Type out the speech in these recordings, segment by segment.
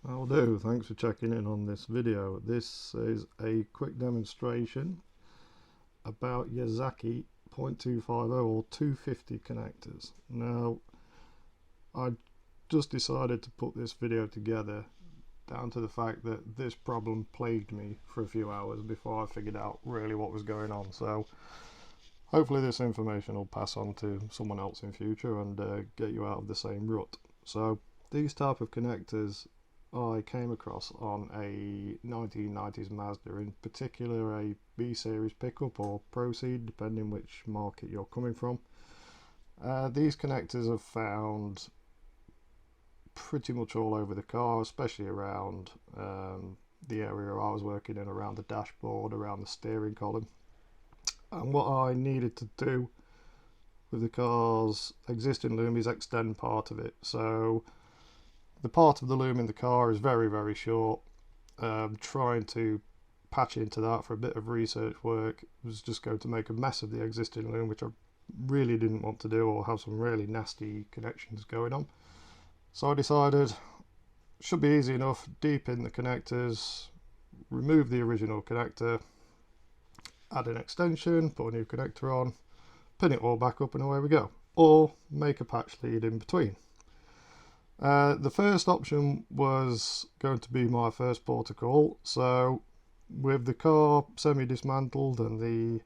I'll do. Thanks for checking in on this video. This is a quick demonstration about Yazaki 0.250 or 250 connectors. Now, I just decided to put this video together down to the fact that this problem plagued me for a few hours before I figured out really what was going on. So hopefully this information will pass on to someone else in future and get you out of the same rut. So these type of connectors I came across on a 1990s Mazda, in particular a B series pickup or Proceed, depending which market you're coming from. These connectors are found pretty much all over the car, especially around the area I was working in, around the dashboard, around the steering column. And what I needed to do with the car's existing loom is extend part of it. So the part of the loom in the car is very short. Trying to patch into that for a bit of research work was just going to make a mess of the existing loom, which I really didn't want to do, or have some really nasty connections going on. So I decided should be easy enough, deep in the connectors, remove the original connector, add an extension, put a new connector on, pin it all back up, and away we go. Or make a patch lead in between. The first option was going to be my first port of call. So with the car semi-dismantled and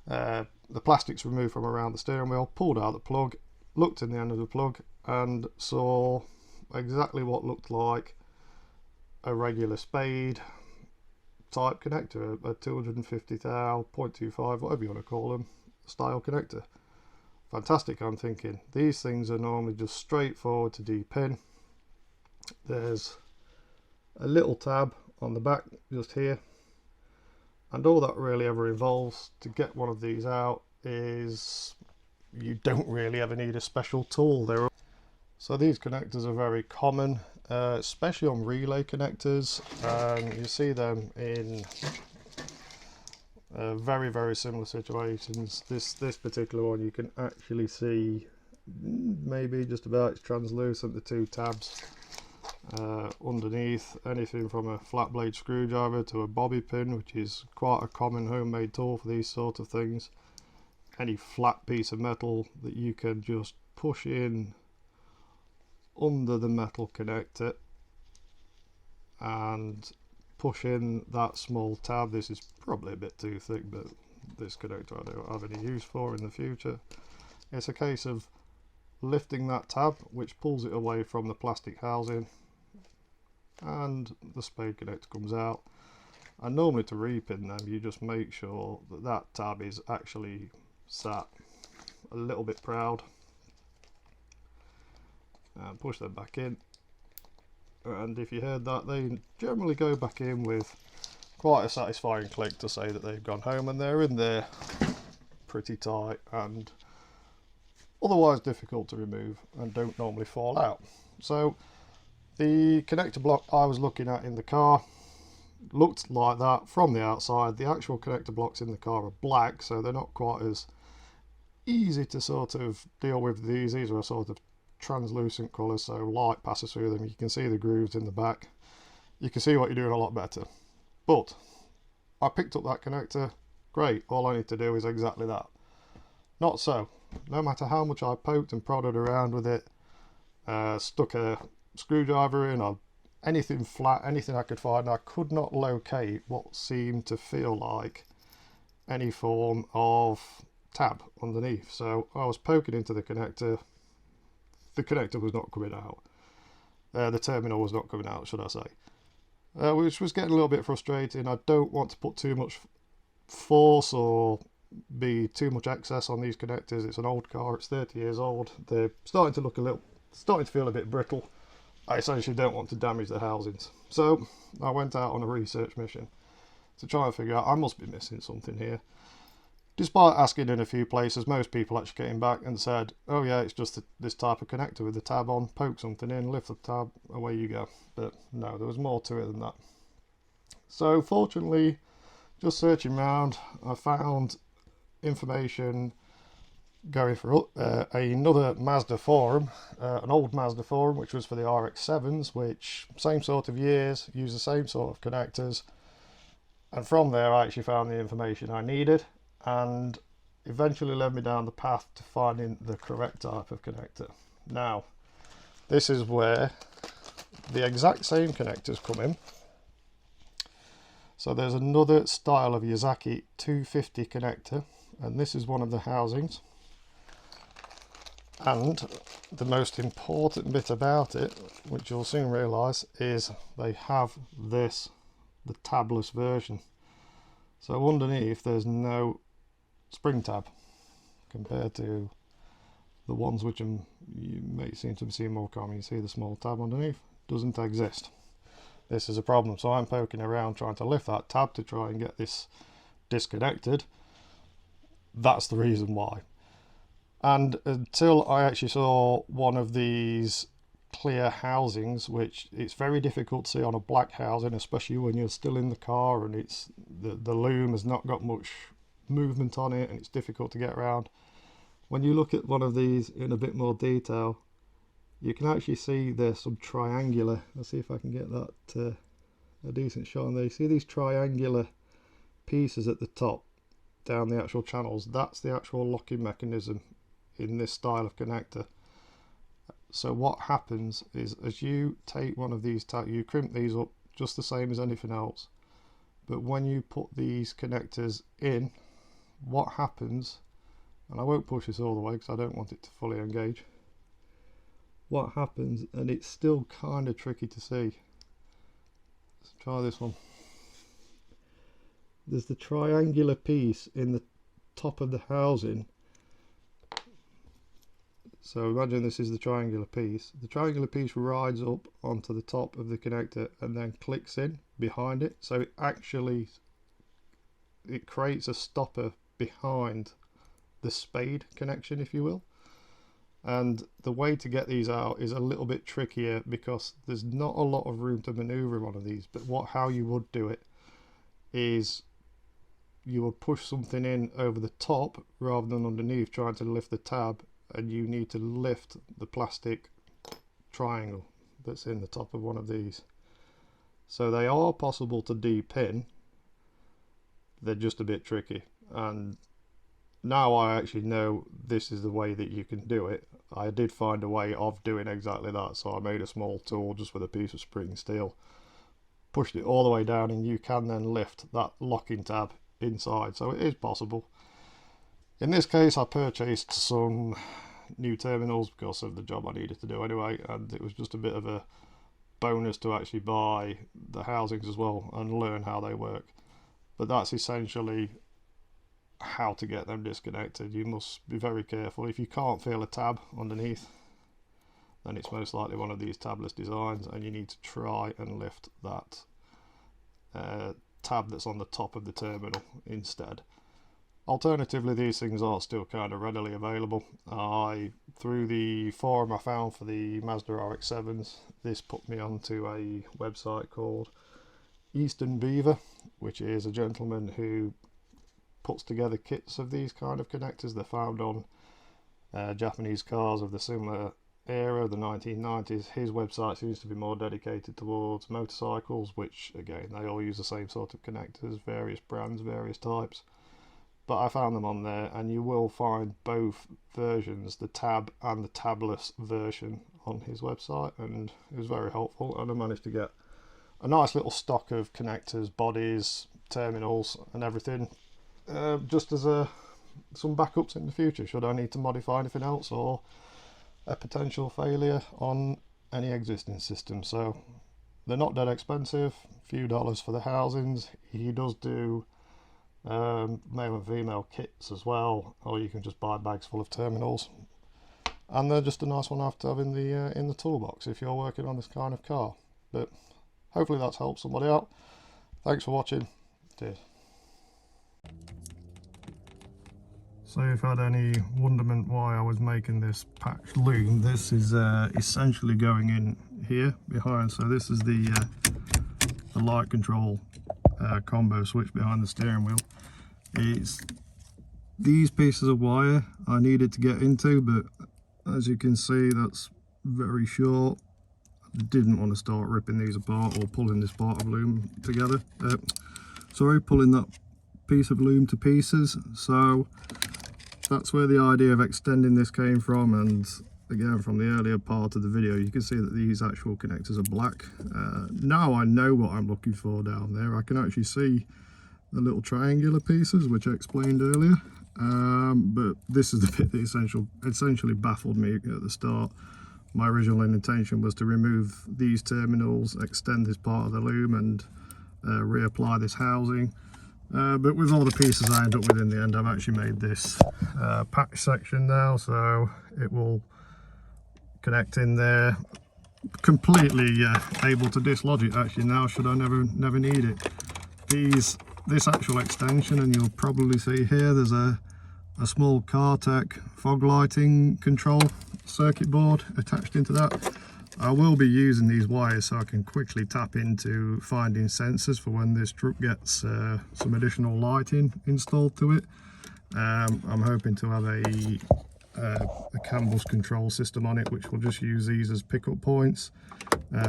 the plastics removed from around the steering wheel, pulled out the plug, looked in the end of the plug and saw exactly what looked like a regular spade type connector, a 250 thou, 0.25, whatever you want to call them, style connector. Fantastic, I'm thinking. These things are normally just straightforward to depin. There's a little tab on the back just here, and all that really ever involves to get one of these out is you don't really ever need a special tool. So these connectors are very common, especially on relay connectors. You see them in very similar situations. This particular one, you can actually see maybe just about it's translucent, the two tabs underneath. Anything from a flat blade screwdriver to a bobby pin, which is quite a common homemade tool for these sort of things. Any flat piece of metal that you can just push in under the metal connector and push in that small tab. This is probably a bit too thick, but this connector I don't have any use for in the future. It's a case of lifting that tab, which pulls it away from the plastic housing, and the spade connector comes out. And normally to repin them, you just make sure that that tab is actually sat a little bit proud, and push them back in. And if you heard that, they generally go back in with quite a satisfying click to say that they've gone home, and they're in there pretty tight and otherwise difficult to remove and don't normally fall out. So the connector block I was looking at in the car looked like that from the outside. The actual connector blocks in the car are black, so they're not quite as easy to sort of deal with. These are a sort of translucent colours, so light passes through them. You can see the grooves in the back. You can see what you're doing a lot better. But I picked up that connector. Great, all I need to do is exactly that. Not so. No matter how much I poked and prodded around with it, stuck a screwdriver in, or anything flat, anything I could find, I could not locate what seemed to feel like any form of tab underneath. So I was poking into the connector was not coming out. The terminal was not coming out, should I say. Which was getting a little bit frustrating. I don't want to put too much force or be too much excess on these connectors. It's an old car, it's 30 years old. They're starting to feel a bit brittle. I essentially don't want to damage the housings. So I went out on a research mission to try and figure out, I must be missing something here. Despite asking in a few places, most people actually came back and said, oh yeah, it's just this type of connector with the tab on, poke something in, lift the tab, away you go. But no, there was more to it than that. So fortunately, just searching around, I found information going for another Mazda forum, an old Mazda forum which was for the RX-7s, which same sort of years, use the same sort of connectors, and from there I actually found the information I needed and eventually led me down the path to finding the correct type of connector. Now this is where the exact same connectors come in. So there's another style of Yazaki 250 connector, and this is one of the housings. And the most important bit about it, which you'll soon realise, is they have this, the tabless version. So underneath there's no spring tab compared to the ones which you may seem to be seeing more common. You see the small tab underneath, doesn't exist. This is a problem, so I'm poking around trying to lift that tab to try and get this disconnected. That's the reason why. And until I actually saw one of these clear housings, which it's very difficult to see on a black housing, especially when you're still in the car and it's the loom has not got much movement on it and it's difficult to get around. When you look at one of these in a bit more detail, you can actually see there's some triangular, let's see if I can get that a decent shot on there. You see these triangular pieces at the top down the actual channels. That's the actual locking mechanism in this style of connector. So what happens is, as you take one of these, you crimp these up just the same as anything else, but when you put these connectors in, what happens, and I won't push this all the way because I don't want it to fully engage, what happens, and it's still kind of tricky to see. Let's try this one. There's the triangular piece in the top of the housing. So imagine this is the triangular piece. The triangular piece rides up onto the top of the connector and then clicks in behind it. So it creates a stopper behind the spade connection, if you will. And the way to get these out is a little bit trickier because there's not a lot of room to maneuver one of these. But how you would do it is you would push something in over the top rather than underneath, trying to lift the tab, and you need to lift the plastic triangle that's in the top of one of these. So they are possible to depin, they're just a bit tricky, and now I actually know this is the way that you can do it. I did find a way of doing exactly that, so I made a small tool just with a piece of spring steel, pushed it all the way down, and you can then lift that locking tab inside. So it is possible. In this case I purchased some new terminals because of the job I needed to do anyway, and it was just a bit of a bonus to actually buy the housings as well and learn how they work. But that's essentially how to get them disconnected. You must be very careful. If you can't feel a tab underneath, then it's most likely one of these tabless designs, and you need to try and lift that tab that's on the top of the terminal instead. Alternatively, these things are still kind of readily available. Through the forum I found for the Mazda RX-7s, this put me onto a website called Eastern Beaver, which is a gentleman who puts together kits of these kind of connectors. They're found on Japanese cars of the similar era, the 1990s. His website seems to be more dedicated towards motorcycles, which again, they all use the same sort of connectors, various brands, various types. But I found them on there, and you will find both versions, the tab and the tabless version, on his website, and it was very helpful, and I managed to get a nice little stock of connectors, bodies, terminals and everything, just as some backups in the future should I need to modify anything else or a potential failure on any existing system. So they're not that expensive, a few dollars for the housings. He does do male and female kits as well, or you can just buy bags full of terminals, and they're just a nice one to have in the toolbox if you're working on this kind of car. But hopefully that's helped somebody out. Thanks for watching. Cheers. So if you had any wonderment why I was making this patch loom, this is essentially going in here behind. So this is the light control combo switch behind the steering wheel. It's these pieces of wire I needed to get into, but as you can see, that's very short. I didn't want to start ripping these apart or pulling this part of loom together. Pulling that piece of loom to pieces. So that's where the idea of extending this came from. And again, from the earlier part of the video, you can see that these actual connectors are black. Now I know what I'm looking for down there. I can actually see the little triangular pieces, which I explained earlier. But this is the bit that essentially baffled me at the start. My original intention was to remove these terminals, extend this part of the loom, and reapply this housing. But with all the pieces I end up with in the end, I've actually made this patch section now, so it will connect in there. Completely able to dislodge it actually now, should I never need it. This actual extension, and you'll probably see here, there's a small Cartek fog lighting control circuit board attached into that. I will be using these wires so I can quickly tap into finding sensors for when this truck gets some additional lighting installed to it. I'm hoping to have a CAN-bus control system on it, which will just use these as pickup points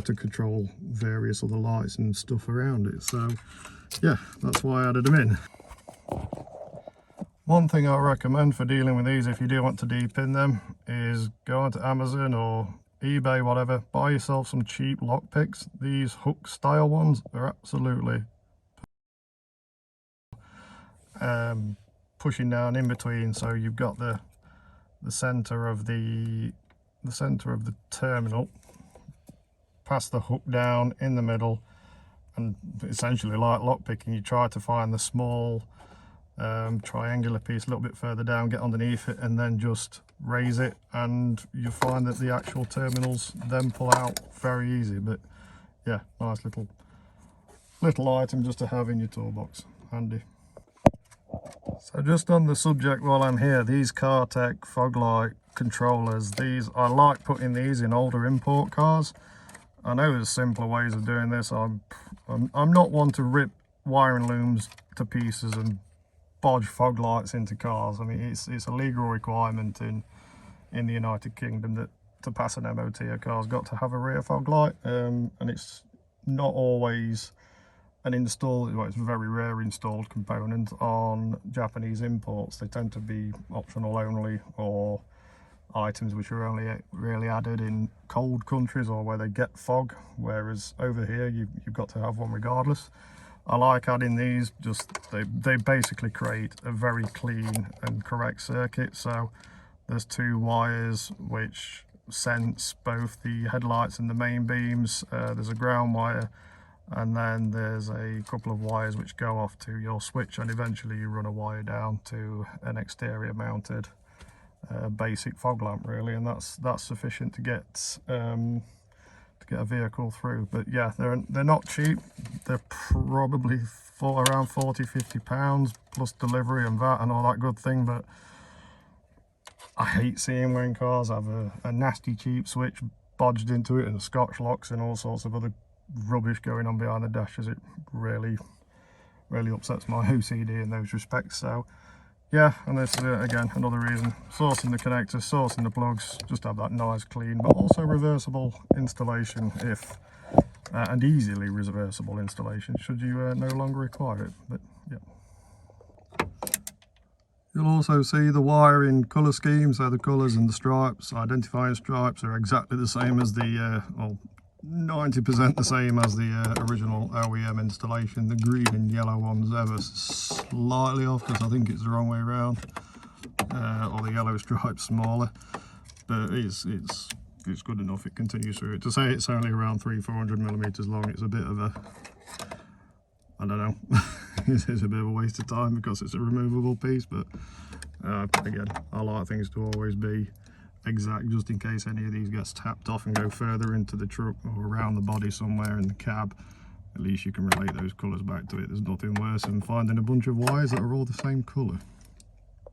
to control various other lights and stuff around it. So yeah, that's why I added them in. One thing I recommend for dealing with these, if you do want to depin them, is go onto Amazon or eBay, whatever, buy yourself some cheap lock picks. These hook style ones are absolutely pushing down in between, so you've got the center of the terminal, pass the hook down in the middle, and essentially like lock picking, you try to find the small triangular piece a little bit further down, get underneath it, and then just raise it, and you find that the actual terminals then pull out very easy. But yeah, nice little item just to have in your toolbox, handy. So just on the subject while I'm here, these Cartek fog light controllers, I like putting these in older import cars. I know there's simpler ways of doing this. I'm not one to rip wiring looms to pieces and bodge fog lights into cars. I mean, it's a legal requirement in the United Kingdom that to pass an MOT, a car's got to have a rear fog light, and it's not always an installed, well, it's a very rare installed component on Japanese imports. They tend to be optional only, or items which are only really added in cold countries or where they get fog, whereas over here you've got to have one regardless. I like adding these, just they basically create a very clean and correct circuit. So there's two wires which sense both the headlights and the main beams. There's a ground wire, and then there's a couple of wires which go off to your switch, and eventually you run a wire down to an exterior mounted basic fog lamp, really, and that's sufficient to get a vehicle through. But yeah, they're not cheap. They're probably around 40-50 pounds plus delivery and VAT and all that good thing. But I hate seeing when cars have a nasty cheap switch bodged into it and Scotch locks and all sorts of other rubbish going on behind the dashes. It really upsets my OCD in those respects. So yeah, and this is again another reason, sourcing the connectors, sourcing the plugs, just have that nice clean but also reversible installation, if and easily reversible installation should you no longer require it. But yeah, you'll also see the wiring colour scheme, so the colours and the stripes, identifying stripes, are exactly the same as the well, 90% the same as the original OEM installation. The green and yellow one's ever slightly off because I think it's the wrong way around, or the yellow stripe smaller, but it's good enough. It continues through it. To say it's only around 300-400 millimeters long, it's a bit of a, I don't know, it's a bit of a waste of time because it's a removable piece. But again, I like things to always be exact, just in case any of these gets tapped off and go further into the truck or around the body somewhere in the cab. At least you can relate those colours back to it. There's nothing worse than finding a bunch of wires that are all the same colour.